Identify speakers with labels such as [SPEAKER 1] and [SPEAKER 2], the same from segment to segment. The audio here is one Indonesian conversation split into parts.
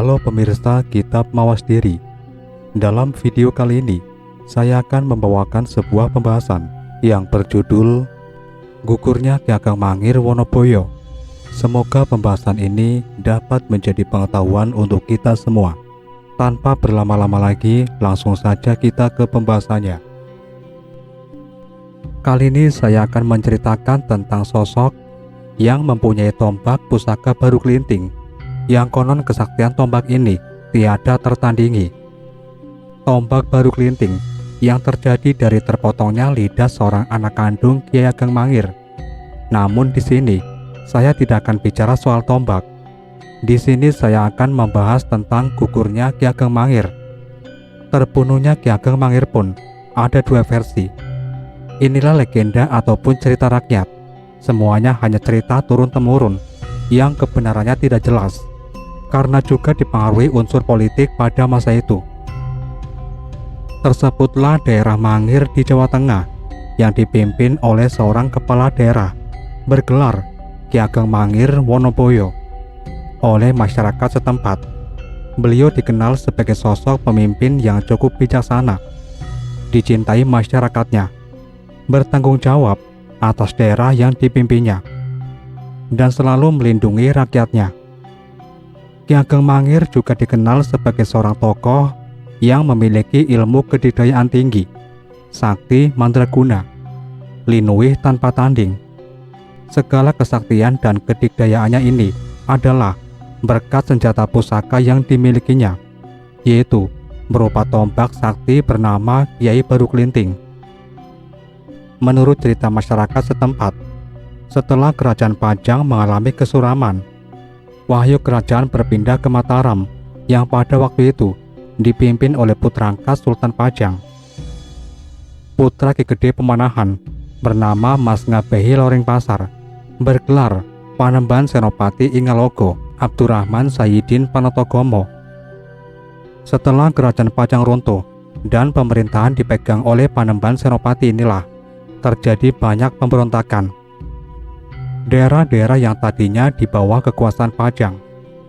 [SPEAKER 1] Halo pemirsa Kitab Mawas Diri. Dalam video kali ini, saya akan membawakan sebuah pembahasan yang berjudul Gugurnya Ki Ageng Mangir Wonoboyo. Semoga pembahasan ini dapat menjadi pengetahuan untuk kita semua. Tanpa berlama-lama lagi, langsung saja kita ke pembahasannya. Kali ini saya akan menceritakan tentang sosok yang mempunyai tombak pusaka baru kelinting, yang konon kesaktian tombak ini tiada tertandingi. Tombak baru kelinting yang terjadi dari terpotongnya lidah seorang anak kandung Ki Ageng Mangir. Namun di sini saya tidak akan bicara soal tombak. Di sini saya akan membahas tentang gugurnya Ki Ageng Mangir. Terbunuhnya Ki Ageng Mangir pun ada dua versi. Inilah legenda ataupun cerita rakyat. Semuanya hanya cerita turun-temurun yang kebenarannya tidak jelas, karena juga dipengaruhi unsur politik pada masa itu. Tersebutlah daerah Mangir di Jawa Tengah yang dipimpin oleh seorang kepala daerah bergelar Ki Ageng Mangir Wonoboyo oleh masyarakat setempat. Beliau dikenal sebagai sosok pemimpin yang cukup bijaksana, dicintai masyarakatnya, bertanggung jawab atas daerah yang dipimpinnya, dan selalu melindungi rakyatnya. Ki Ageng Mangir juga dikenal sebagai seorang tokoh yang memiliki ilmu kedikdayaan tinggi, sakti mandraguna, linuwih tanpa tanding. Segala kesaktian dan kedikdayaannya ini adalah berkat senjata pusaka yang dimilikinya, yaitu berupa tombak sakti bernama Kiai Baru Kelinting. Menurut cerita masyarakat setempat, setelah Kerajaan Pajang mengalami kesuraman, wahyu kerajaan berpindah ke Mataram yang pada waktu itu dipimpin oleh putra angkat Sultan Pajang, putra Ki Gede Pemanahan bernama Mas Ngabehi Loring Pasar, bergelar Panembahan Senopati Ingalogo Abdurrahman Sayyidin Panotogomo. Setelah Kerajaan Pajang runtuh dan pemerintahan dipegang oleh Panembahan Senopati inilah terjadi banyak pemberontakan. Daerah-daerah yang tadinya di bawah kekuasaan Pajang,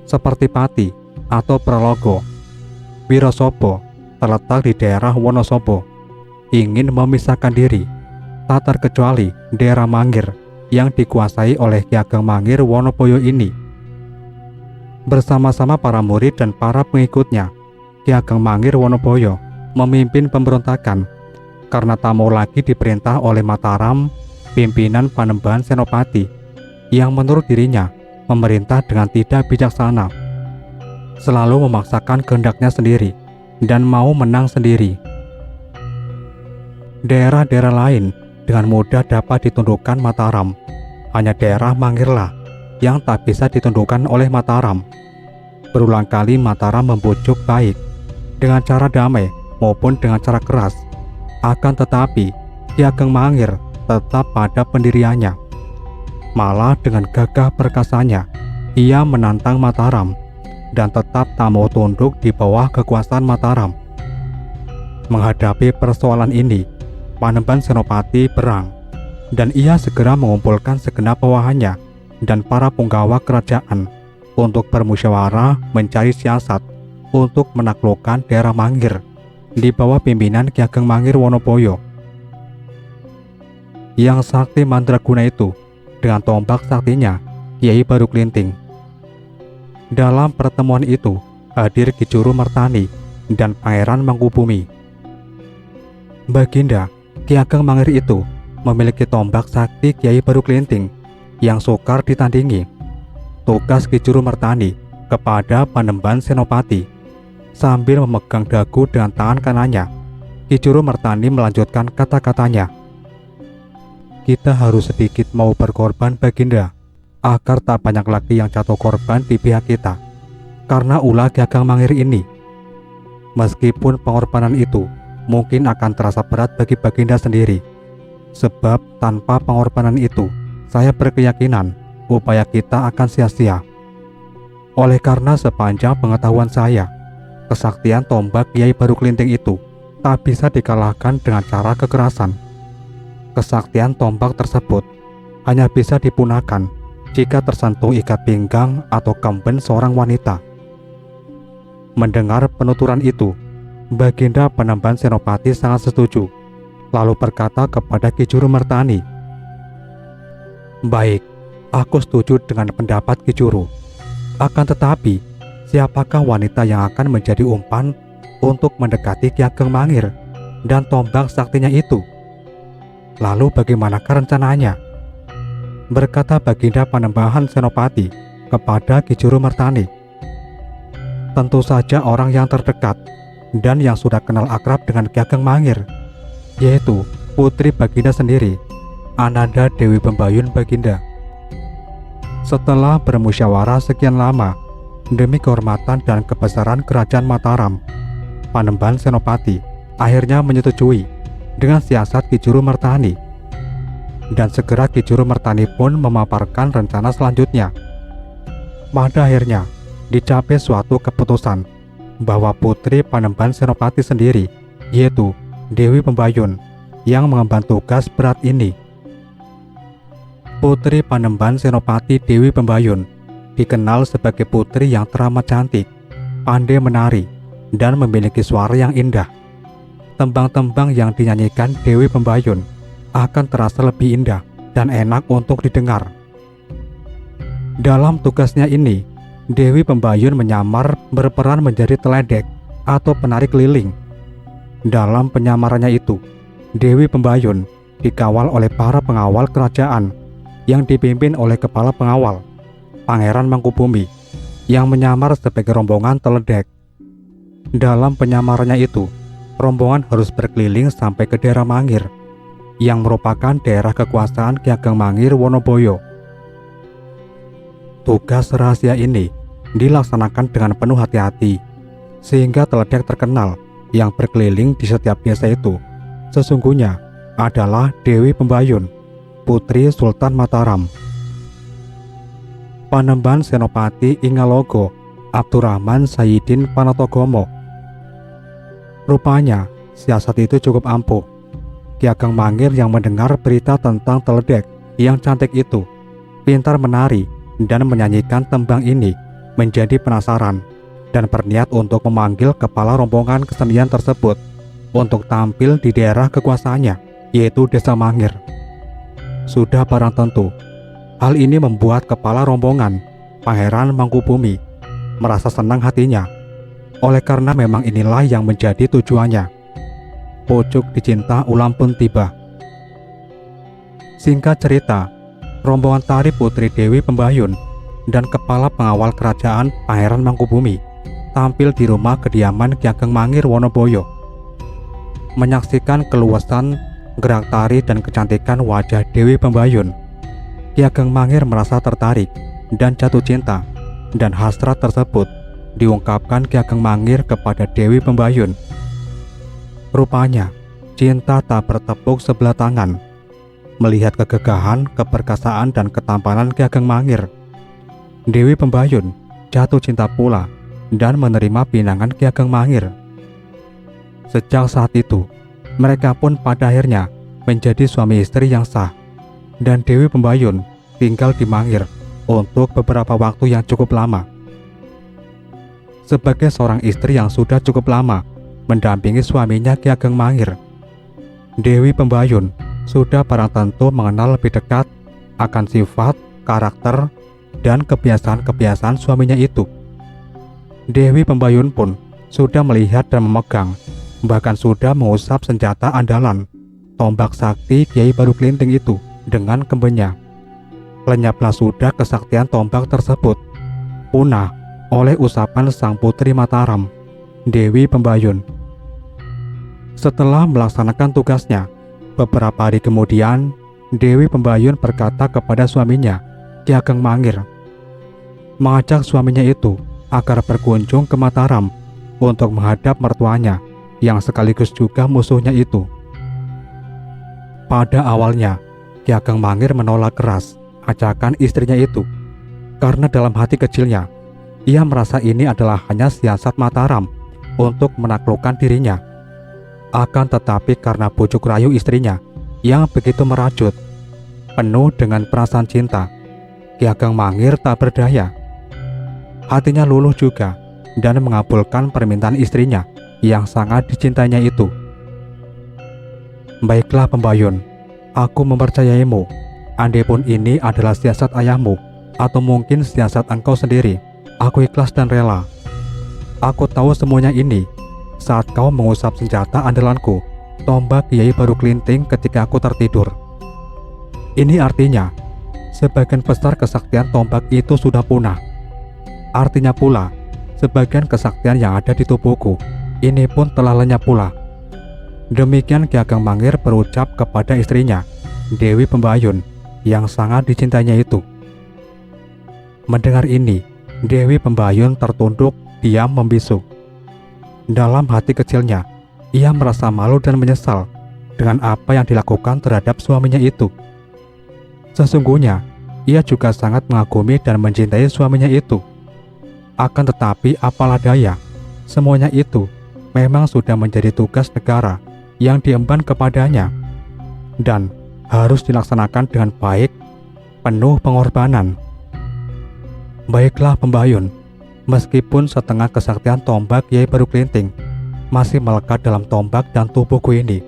[SPEAKER 1] seperti Pati atau Pralogo, Wirosobo, terletak di daerah Wonosobo, ingin memisahkan diri, tak terkecuali daerah Mangir yang dikuasai oleh Ki Ageng Mangir Wonoboyo ini. Bersama-sama para murid dan para pengikutnya, Ki Ageng Mangir Wonoboyo memimpin pemberontakan karena tak mau lagi diperintah oleh Mataram, pimpinan Panembahan Senopati, yang menurut dirinya memerintah dengan tidak bijaksana, selalu memaksakan kehendaknya sendiri dan mau menang sendiri. Daerah-daerah lain dengan mudah dapat ditundukkan Mataram, hanya daerah Mangirlah yang tak bisa ditundukkan oleh Mataram. Berulang kali Mataram membujuk baik dengan cara damai maupun dengan cara keras, akan tetapi Ki Ageng Mangir tetap pada pendiriannya. Malah dengan gagah perkasanya, ia menantang Mataram dan tetap tak mau tunduk di bawah kekuasaan Mataram. Menghadapi persoalan ini, Panembahan Senopati berang, dan ia segera mengumpulkan segenap bawahannya dan para punggawa kerajaan untuk bermusyawarah mencari siasat untuk menaklukkan daerah Mangir di bawah pimpinan Ki Ageng Mangir Wonoboyo. Yang sakti mandraguna itu dengan tombak saktinya Kiai Baru Kelinting. Dalam pertemuan itu hadir Ki Juru Mertani dan Pangeran Mangkubumi. Baginda Ki Ageng Mangir itu memiliki tombak sakti Kiai Baru Kelinting yang sukar ditandingi. Tugas Ki Juru Mertani kepada Panembahan Senopati, sambil memegang dagu dengan tangan kanannya, Ki Juru Mertani melanjutkan kata-katanya. Kita harus sedikit mau berkorban Baginda, agar tak banyak lagi yang jatuh korban di pihak kita karena ulah Ki Ageng Mangir ini. Meskipun pengorbanan itu mungkin akan terasa berat bagi Baginda sendiri, sebab tanpa pengorbanan itu saya berkeyakinan upaya kita akan sia-sia. Oleh karena sepanjang pengetahuan saya, kesaktian tombak Kiai Baru Kelinting itu tak bisa dikalahkan dengan cara kekerasan. Kesaktian tombak tersebut hanya bisa dipunahkan jika tersentuh ikat pinggang atau kemben seorang wanita. Mendengar penuturan itu, Baginda Panembahan Senopati sangat setuju, lalu berkata kepada Ki Juru Mertani, "Baik, aku setuju dengan pendapat Ki Juru. Akan tetapi, siapakah wanita yang akan menjadi umpan untuk mendekati Ki Ageng Mangir dan tombak saktinya itu? Lalu bagaimanakah rencananya?" Berkata Baginda Panembahan Senopati kepada Ki Juru Mertani, "Tentu saja orang yang terdekat dan yang sudah kenal akrab dengan Ki Ageng Mangir, yaitu putri Baginda sendiri, Ananda Dewi Pembayun Baginda." Setelah bermusyawarah sekian lama demi kehormatan dan kebesaran Kerajaan Mataram, Panembahan Senopati akhirnya menyetujui dengan siasat Ki Juru Mertani. Dan segera Ki Juru Mertani pun memaparkan rencana selanjutnya. Pada akhirnya dicapai suatu keputusan bahwa putri Panembahan Senopati sendiri, yaitu Dewi Pembayun, yang mengemban tugas berat ini. Putri Panembahan Senopati Dewi Pembayun dikenal sebagai putri yang teramat cantik, pandai menari, dan memiliki suara yang indah. Tembang-tembang yang dinyanyikan Dewi Pembayun akan terasa lebih indah dan enak untuk didengar. Dalam tugasnya ini, Dewi Pembayun menyamar berperan menjadi teledek atau penari keliling. Dalam penyamarannya itu, Dewi Pembayun dikawal oleh para pengawal kerajaan yang dipimpin oleh kepala pengawal, Pangeran Mangkubumi, yang menyamar sebagai rombongan teledek. Dalam penyamarannya itu, rombongan harus berkeliling sampai ke daerah Mangir, yang merupakan daerah kekuasaan Ki Ageng Mangir Wonoboyo. Tugas rahasia ini dilaksanakan dengan penuh hati-hati, sehingga teledek terkenal yang berkeliling di setiap desa itu sesungguhnya adalah Dewi Pembayun, putri Sultan Mataram. Panembahan Senopati Ingalogo Abdurrahman Sayyidin Panatogomo. Rupanya siasat itu cukup ampuh. Ki Ageng Mangir yang mendengar berita tentang teledek yang cantik itu, pintar menari dan menyanyikan tembang ini, menjadi penasaran dan berniat untuk memanggil kepala rombongan kesenian tersebut untuk tampil di daerah kekuasaannya, yaitu Desa Mangir. Sudah barang tentu, hal ini membuat kepala rombongan, Pangeran Mangkubumi, merasa senang hatinya. Oleh karena memang inilah yang menjadi tujuannya. Pucuk dicinta ulam pun tiba. Singkat cerita, rombongan tari putri Dewi Pembayun dan kepala pengawal kerajaan Pangeran Mangkubumi tampil di rumah kediaman Ki Ageng Mangir Wonoboyo. Menyaksikan keluasan gerak tari dan kecantikan wajah Dewi Pembayun, Ki Ageng Mangir merasa tertarik dan jatuh cinta, dan hasrat tersebut diungkapkan Ki Ageng Mangir kepada Dewi Pembayun. Rupanya, cinta tak bertepuk sebelah tangan. Melihat kegegahan, keperkasaan, dan ketampanan Ki Ageng Mangir, Dewi Pembayun jatuh cinta pula dan menerima pinangan Ki Ageng Mangir. Sejak saat itu, mereka pun pada akhirnya menjadi suami istri yang sah, dan Dewi Pembayun tinggal di Mangir untuk beberapa waktu yang cukup lama. Sebagai seorang istri yang sudah cukup lama mendampingi suaminya Ki Ageng Mangir, Dewi Pembayun sudah barang tentu mengenal lebih dekat akan sifat, karakter, dan kebiasaan-kebiasaan suaminya itu. Dewi Pembayun pun sudah melihat dan memegang, bahkan sudah mengusap senjata andalan, tombak sakti Kiai Baru Kelinting itu dengan kembenya. Lenyaplah sudah kesaktian tombak tersebut, punah oleh usapan sang putri Mataram, Dewi Pembayun. Setelah melaksanakan tugasnya, beberapa hari kemudian, Dewi Pembayun berkata kepada suaminya, Ki Ageng Mangir, mengajak suaminya itu agar berkunjung ke Mataram untuk menghadap mertuanya yang sekaligus juga musuhnya itu. Pada awalnya, Ki Ageng Mangir menolak keras ajakan istrinya itu, karena dalam hati kecilnya, ia merasa ini adalah hanya siasat Mataram untuk menaklukkan dirinya. Akan tetapi karena bujuk rayu istrinya yang begitu merajut, penuh dengan perasaan cinta, Ki Ageng Mangir tak berdaya. Hatinya luluh juga dan mengabulkan permintaan istrinya yang sangat dicintainya itu. Baiklah Pembayun, aku mempercayaimu. Andai pun ini adalah siasat ayahmu, atau mungkin siasat engkau sendiri, aku ikhlas dan rela. Aku tahu semuanya ini saat kau mengusap senjata andalanku, tombak Kiai Baru Kelinting ketika aku tertidur. Ini artinya, sebagian besar kesaktian tombak itu sudah punah. Artinya pula, sebagian kesaktian yang ada di tubuhku, ini pun telah lenyap pula. Demikian Ki Ageng Mangir berucap kepada istrinya, Dewi Pembayun, yang sangat dicintainya itu. Mendengar ini, Dewi Pembayun tertunduk, diam membisu. Dalam hati kecilnya, ia merasa malu dan menyesal dengan apa yang dilakukan terhadap suaminya itu. Sesungguhnya, ia juga sangat mengagumi dan mencintai suaminya itu. Akan tetapi apalah daya, semuanya itu memang sudah menjadi tugas negara yang diemban kepadanya dan harus dilaksanakan dengan baik, penuh pengorbanan. Baiklah Pembayun, meskipun setengah kesaktian tombak Kiai Baru Kelinting masih melekat dalam tombak dan tubuhku ini,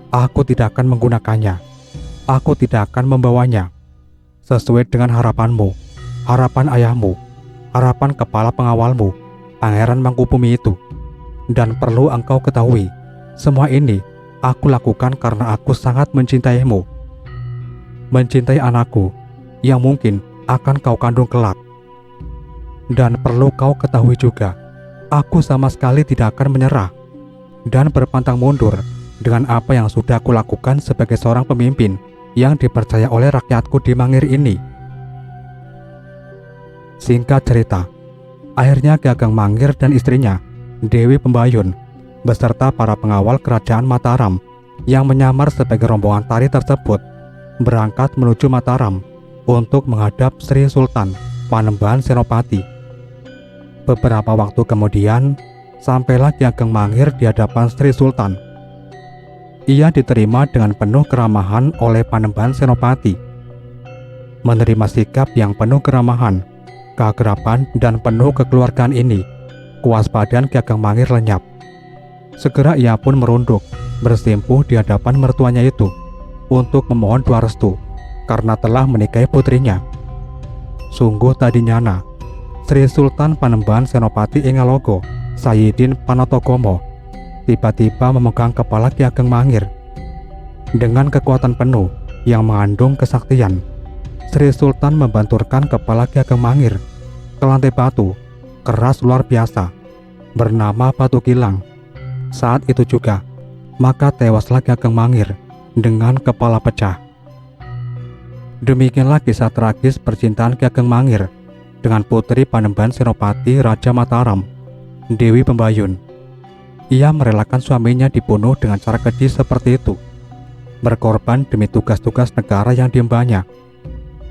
[SPEAKER 1] aku tidak akan menggunakannya. Aku tidak akan membawanya. Sesuai dengan harapanmu, harapan ayahmu, harapan kepala pengawalmu, Pangeran Mangkubumi itu. Dan perlu engkau ketahui, semua ini aku lakukan karena aku sangat mencintaimu. Mencintai anakku yang mungkin akan kau kandung kelak. Dan perlu kau ketahui juga, aku sama sekali tidak akan menyerah dan berpantang mundur dengan apa yang sudah aku lakukan sebagai seorang pemimpin yang dipercaya oleh rakyatku di Mangir ini. Singkat cerita, akhirnya Ki Ageng Mangir dan istrinya, Dewi Pembayun, beserta para pengawal kerajaan Mataram yang menyamar sebagai rombongan tari tersebut, berangkat menuju Mataram untuk menghadap Sri Sultan Panembahan Senopati. Beberapa waktu kemudian, sampailah Ki Ageng Mangir di hadapan Sri Sultan. Ia diterima dengan penuh keramahan oleh Panembahan Senopati. Menerima sikap yang penuh keramahan, keakraban dan penuh kekeluargaan ini, kewaspadaan Ki Ageng Mangir lenyap. Segera ia pun merunduk, bersimpuh di hadapan mertuanya itu untuk memohon doa restu karena telah menikahi putrinya. Sungguh tadi nyana, Sri Sultan Panembahan Senopati Ingalogo Sayyidin Panotogomo tiba-tiba memegang kepala Ki Ageng Mangir. Dengan kekuatan penuh yang mengandung kesaktian, Sri Sultan membenturkan kepala Ki Ageng Mangir ke lantai batu keras luar biasa bernama Batu Kilang. Saat itu juga, maka tewaslah Ki Ageng Mangir dengan kepala pecah. Demikianlah kisah tragis percintaan Ki Ageng Mangir dengan putri Panembahan Senopati Raja Mataram, Dewi Pembayun. Ia merelakan suaminya dibunuh dengan cara keji seperti itu, berkorban demi tugas-tugas negara yang diembannya.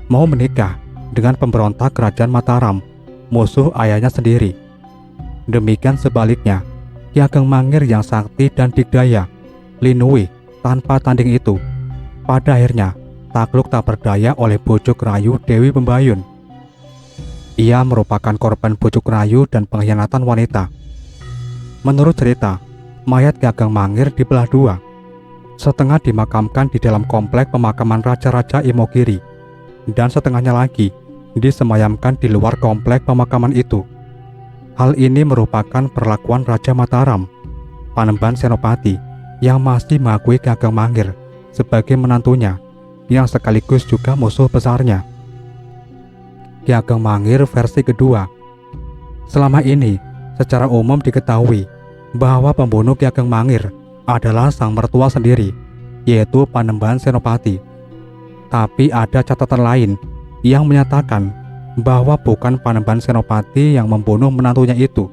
[SPEAKER 1] Mau menikah dengan pemberontak kerajaan Mataram, musuh ayahnya sendiri. Demikian sebaliknya, Ki Ageng Mangir yang sakti dan digdaya, linui tanpa tanding itu, pada akhirnya takluk tak berdaya oleh bujuk rayu Dewi Pembayun. Ia merupakan korban bujuk rayu dan pengkhianatan wanita. Menurut cerita, mayat Ki Ageng Mangir dibelah dua, setengah dimakamkan di dalam komplek pemakaman Raja-Raja Imogiri, dan setengahnya lagi disemayamkan di luar komplek pemakaman itu. Hal ini merupakan perlakuan Raja Mataram, Panembahan Senopati, yang masih mengakui Ki Ageng Mangir sebagai menantunya, yang sekaligus juga musuh besarnya. Ki Ageng Mangir versi kedua. Selama ini, secara umum diketahui bahwa pembunuh Ki Ageng Mangir adalah sang mertua sendiri, yaitu Panembahan Senopati. Tapi ada catatan lain yang menyatakan bahwa bukan Panembahan Senopati yang membunuh menantunya itu.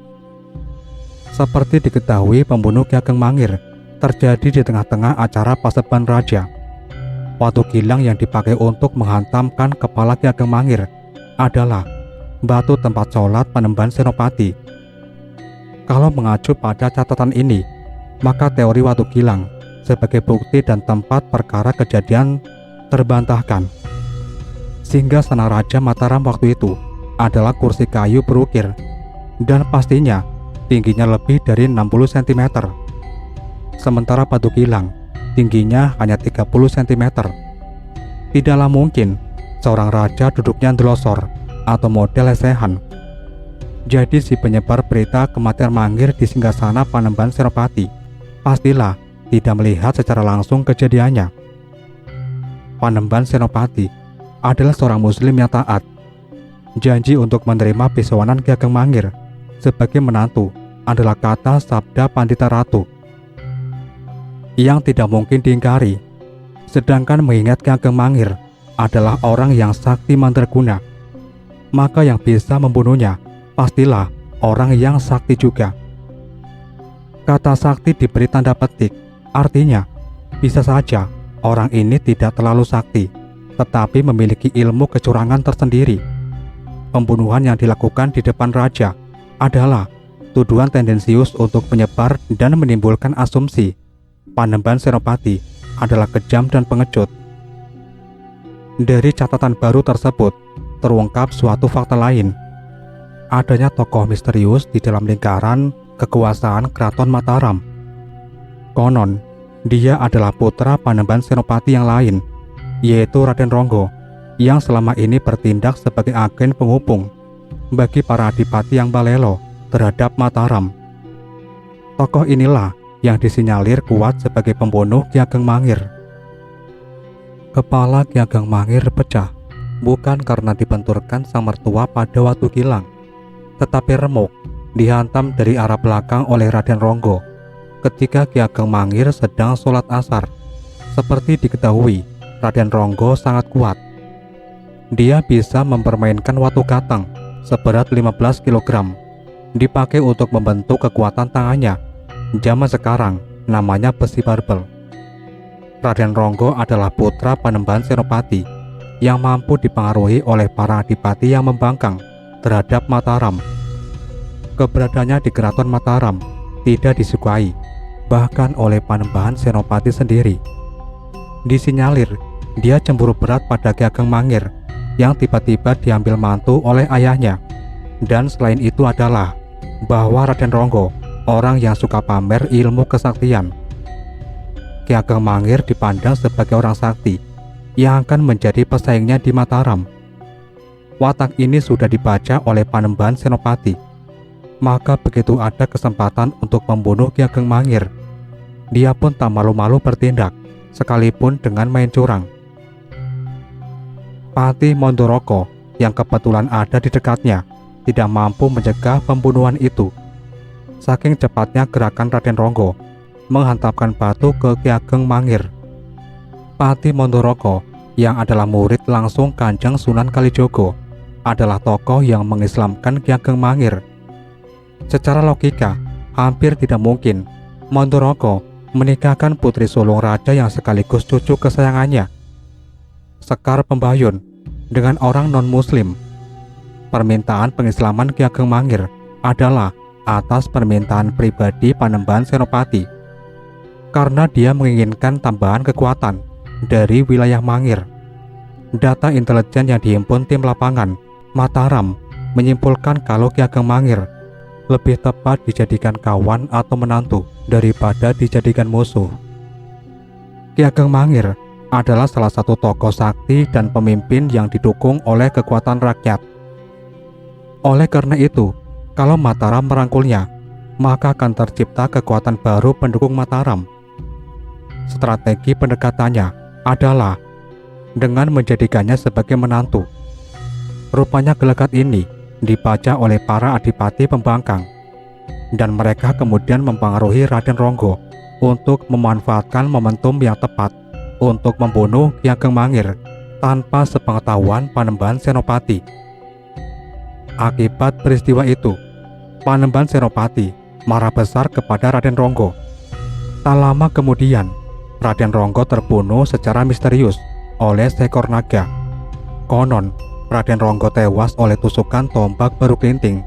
[SPEAKER 1] Seperti diketahui, pembunuh Ki Ageng Mangir terjadi di tengah-tengah acara Paseban Raja. Batu kilang yang dipakai untuk menghantamkan kepala Ki Ageng Mangir adalah batu tempat sholat Panembahan Senopati. Kalau mengacu pada catatan ini, maka teori Watu Kilang sebagai bukti dan tempat perkara kejadian terbantahkan. Sehingga Sana Raja Mataram waktu itu adalah kursi kayu berukir dan pastinya tingginya lebih dari 60 cm. Sementara Batu Gilang tingginya hanya 30 cm. Tidaklah mungkin seorang raja duduknya ndelosor atau model lesehan. Jadi si penyebar berita kematian Mangir di singgasana Panembahan Senopati pastilah tidak melihat secara langsung kejadiannya. Panembahan Senopati adalah seorang muslim yang taat. Janji untuk menerima bisawanan Ki Ageng Mangir sebagai menantu adalah kata sabda Pandita Ratu yang tidak mungkin diingkari. Sedangkan mengingat Ki Ageng Mangir adalah orang yang sakti mandraguna, maka yang bisa membunuhnya pastilah orang yang sakti juga. Kata sakti diberi tanda petik, artinya bisa saja orang ini tidak terlalu sakti, tetapi memiliki ilmu kecurangan tersendiri. Pembunuhan yang dilakukan di depan raja adalah tuduhan tendensius untuk menyebar dan menimbulkan asumsi Panembahan Senopati adalah kejam dan pengecut. Dari catatan baru tersebut terungkap suatu fakta lain, adanya tokoh misterius di dalam lingkaran kekuasaan Keraton Mataram. Konon, dia adalah putra Panembahan Senopati yang lain, yaitu Raden Ronggo, yang selama ini bertindak sebagai agen penghubung bagi para adipati yang balelo terhadap Mataram. Tokoh inilah yang disinyalir kuat sebagai pembunuh Ki Ageng Mangir. Kepala Ki Ageng Mangir pecah, bukan karena dibenturkan sang mertua pada Watu Gilang, tetapi remuk dihantam dari arah belakang oleh Raden Ronggo ketika Ki Ageng Mangir sedang sholat asar. Seperti diketahui, Raden Ronggo sangat kuat. Dia bisa mempermainkan watu katang seberat 15 kg, dipakai untuk membentuk kekuatan tangannya. Zaman sekarang namanya besi barbel. Raden Ronggo adalah putra Panembahan Senopati yang mampu dipengaruhi oleh para adipati yang membangkang terhadap Mataram. Keberadaannya di Keraton Mataram tidak disukai bahkan oleh Panembahan Senopati sendiri. Disinyalir dia cemburu berat pada Ki Ageng Mangir yang tiba-tiba diambil mantu oleh ayahnya. Dan selain itu adalah bahwa Raden Ronggo orang yang suka pamer ilmu kesaktian. Ki Ageng Mangir dipandang sebagai orang sakti yang akan menjadi pesaingnya di Mataram. Watak ini sudah dibaca oleh Panembahan Senopati. Maka begitu ada kesempatan untuk membunuh Ki Ageng Mangir, dia pun tak malu-malu bertindak, sekalipun dengan main curang. Patih Mondoroko yang kebetulan ada di dekatnya tidak mampu mencegah pembunuhan itu. Saking cepatnya gerakan Raden Ronggo menghantamkan batu ke Ki Ageng Mangir. Patih Mondoroko yang adalah murid langsung Kanjeng Sunan Kalijogo adalah tokoh yang mengislamkan Ki Ageng Mangir. Secara logika, hampir tidak mungkin Mondoroko menikahkan putri sulung raja yang sekaligus cucu kesayangannya, Sekar Pembayun, dengan orang non-muslim. Permintaan pengislaman Ki Ageng Mangir adalah atas permintaan pribadi Panembahan Senopati, karena dia menginginkan tambahan kekuatan dari wilayah Mangir. Data intelijen yang dihimpun tim lapangan Mataram menyimpulkan kalau Ki Ageng Mangir lebih tepat dijadikan kawan atau menantu daripada dijadikan musuh. Ki Ageng Mangir adalah salah satu tokoh sakti dan pemimpin yang didukung oleh kekuatan rakyat. Oleh karena itu, kalau Mataram merangkulnya, maka akan tercipta kekuatan baru pendukung Mataram. Strategi pendekatannya adalah dengan menjadikannya sebagai menantu. Rupanya gelagat ini dibaca oleh para adipati pembangkang, dan mereka kemudian mempengaruhi Raden Ronggo untuk memanfaatkan momentum yang tepat untuk membunuh Ki Ageng Mangir tanpa sepengetahuan Panembahan Senopati. Akibat peristiwa itu, Panembahan Senopati marah besar kepada Raden Ronggo. Tak lama kemudian, Raden Ronggo terbunuh secara misterius oleh seekor naga. Konon, Raden Ronggo tewas oleh tusukan tombak Baru Klinting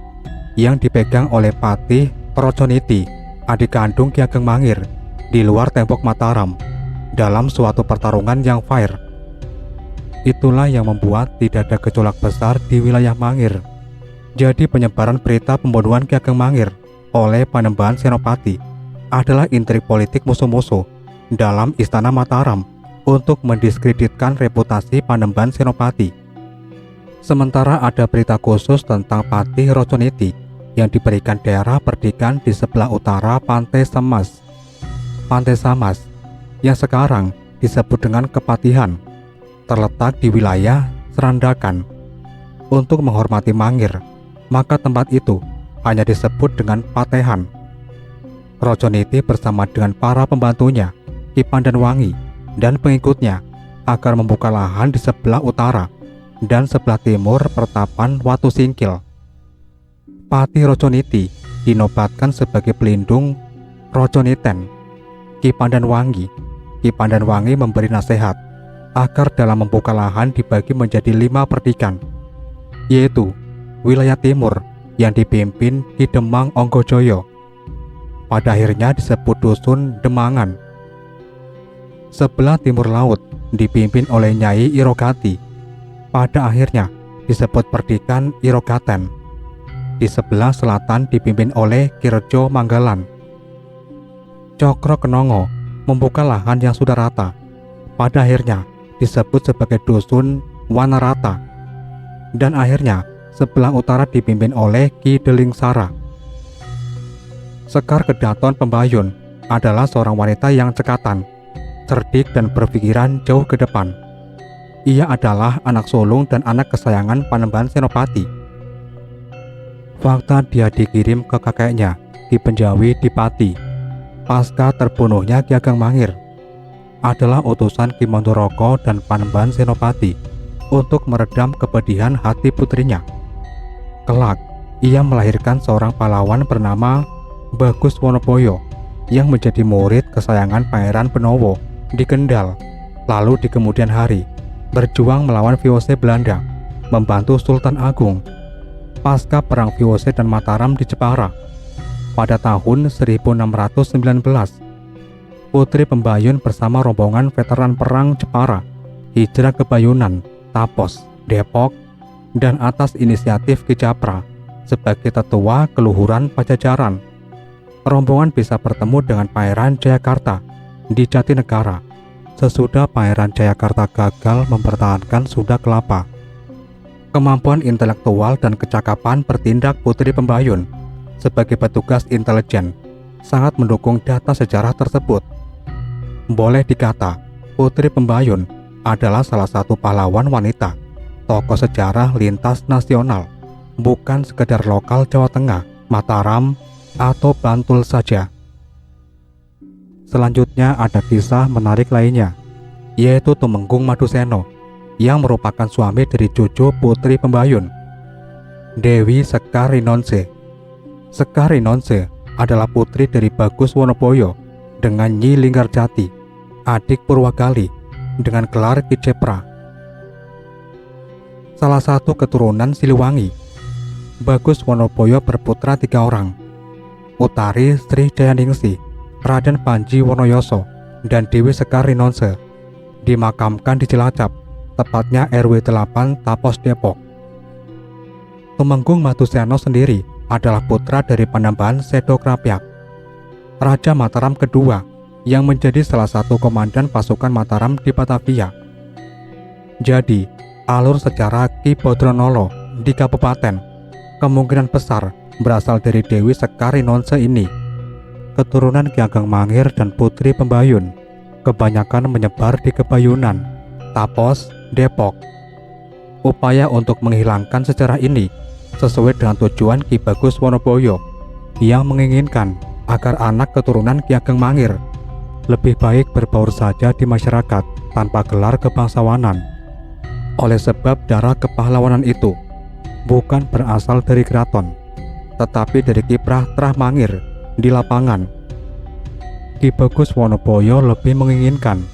[SPEAKER 1] yang dipegang oleh Patih Troconiti, adik kandung Ki Ageng Mangir, di luar tembok Mataram dalam suatu pertarungan yang fair. Itulah yang membuat tidak ada gejolak besar di wilayah Mangir. Jadi penyebaran berita pembunuhan Ki Ageng Mangir oleh Panembahan Senopati adalah intrik politik musuh-musuh dalam Istana Mataram untuk mendiskreditkan reputasi Panembahan Senopati. Sementara ada berita khusus tentang Patih Roconiti yang diberikan daerah perdikan di sebelah utara Pantai Samas. Pantai Samas yang sekarang disebut dengan Kepatihan terletak di wilayah Serandakan. Untuk menghormati Mangir, maka tempat itu hanya disebut dengan Patehan. Roconiti bersama dengan para pembantunya, Ki Pandanwangi dan pengikutnya agar membuka lahan di sebelah utara dan sebelah timur pertapan Watu Singkil. Patih Roconiti dinobatkan sebagai pelindung Roconiten. Ki Pandanwangi memberi nasihat agar dalam membuka lahan dibagi menjadi 5 perdikan, yaitu wilayah timur yang dipimpin Ki Demang Onggojoyo, pada akhirnya disebut Dusun Demangan. Sebelah timur laut dipimpin oleh Nyai Irogati, pada akhirnya disebut Perdikan Irogaten. Di sebelah selatan dipimpin oleh Ki Rejo Manggalan. Cokro Kenongo membuka lahan yang sudah rata, pada akhirnya disebut sebagai Dusun Wanarata. Dan akhirnya sebelah utara dipimpin oleh Ki Delingsara. Sekar Kedaton Pembayun adalah seorang wanita yang cekatan, cerdik dan berpikiran jauh ke depan. Ia adalah anak sulung dan anak kesayangan Panembahan Senopati. Fakta dia dikirim ke kakeknya Ki Penjawi di Pati pasca terbunuhnya Ki Ageng Mangir adalah utusan Ki Mandoroko dan Panembahan Senopati untuk meredam kepedihan hati putrinya. Kelak, ia melahirkan seorang pahlawan bernama Bagus Wonoboyo yang menjadi murid kesayangan Pangeran Benowo di Kendal, lalu di kemudian hari berjuang melawan VOC Belanda, membantu Sultan Agung pasca perang VOC dan Mataram di Jepara. Pada tahun 1619, Putri Pembayun bersama rombongan veteran perang Jepara hijrah ke Bayunan, Tapos, Depok, dan atas inisiatif Ki Japra sebagai tetua keluhuran Pajajaran. Rombongan bisa bertemu dengan Pangeran Jayakarta di Jatinegara sesudah Pangeran Jayakarta gagal mempertahankan Sunda Kelapa. Kemampuan intelektual dan kecakapan bertindak Putri Pembayun sebagai petugas intelijen sangat mendukung data sejarah tersebut. Boleh dikata, Putri Pembayun adalah salah satu pahlawan wanita, tokoh sejarah lintas nasional, bukan sekedar lokal Jawa Tengah, Mataram, atau Bantul saja. Selanjutnya ada kisah menarik lainnya, yaitu Tumenggung Maduseno yang merupakan suami dari cucu Putri Pembayun, Dewi Sekar Rinonse. Sekar Rinonse adalah putri dari Bagus Wonoboyo dengan Nyi Linggarjati, adik Purwagali dengan gelar Ki Cepra. Salah satu keturunan Siliwangi. Bagus Wonoboyo berputra 3 orang, Utari Sri Jayaningsih, Raden Panji Wonoyoso, dan Dewi Sekar Rinonse. Dimakamkan di Cilacap, tepatnya RW 8 Tapos Depok. Tumenggung Maduseno sendiri adalah putra dari Panembahan Sedo Krapyak, Raja Mataram kedua yang menjadi salah satu komandan pasukan Mataram di Batavia. Jadi, alur sejarah Ki Bodronolo di kabupaten kemungkinan besar berasal dari Dewi Sekar Rinonse ini. Keturunan Ki Ageng Mangir dan Putri Pembayun kebanyakan menyebar di Kebayunan, Tapos, Depok. Upaya untuk menghilangkan sejarah ini sesuai dengan tujuan Ki Bagus Wonoboyo yang menginginkan agar anak keturunan Ki Ageng Mangir lebih baik berbaur saja di masyarakat tanpa gelar kebangsawanan. Oleh sebab darah kepahlawanan itu bukan berasal dari keraton, tetapi dari kiprah Trah Mangir di lapangan. Ki Bagus Wonoboyo lebih menginginkan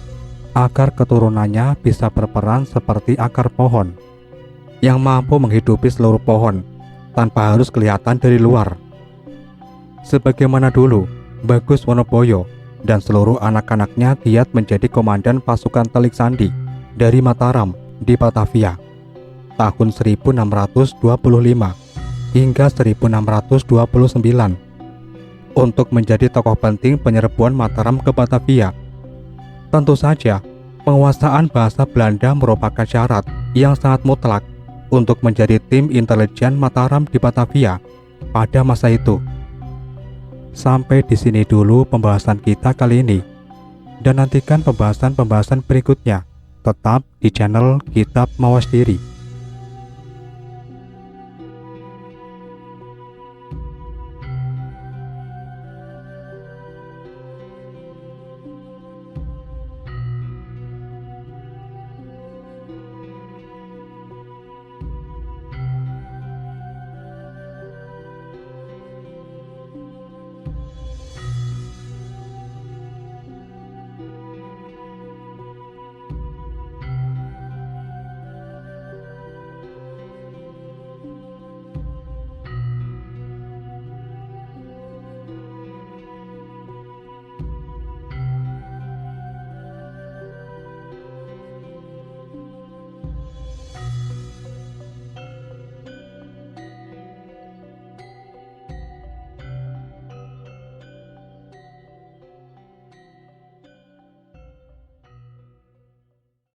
[SPEAKER 1] agar keturunannya bisa berperan seperti akar pohon yang mampu menghidupi seluruh pohon tanpa harus kelihatan dari luar. Sebagaimana dulu Bagus Wonoboyo dan seluruh anak-anaknya giat menjadi komandan pasukan Telik Sandi dari Mataram di Batavia tahun 1625 hingga 1629 untuk menjadi tokoh penting penyerbuan Mataram ke Batavia. Tentu saja, penguasaan bahasa Belanda merupakan syarat yang sangat mutlak untuk menjadi tim intelijen Mataram di Batavia pada masa itu. Sampai di sini dulu pembahasan kita kali ini, dan nantikan pembahasan-pembahasan berikutnya tetap di channel Kitab Mawas Diri.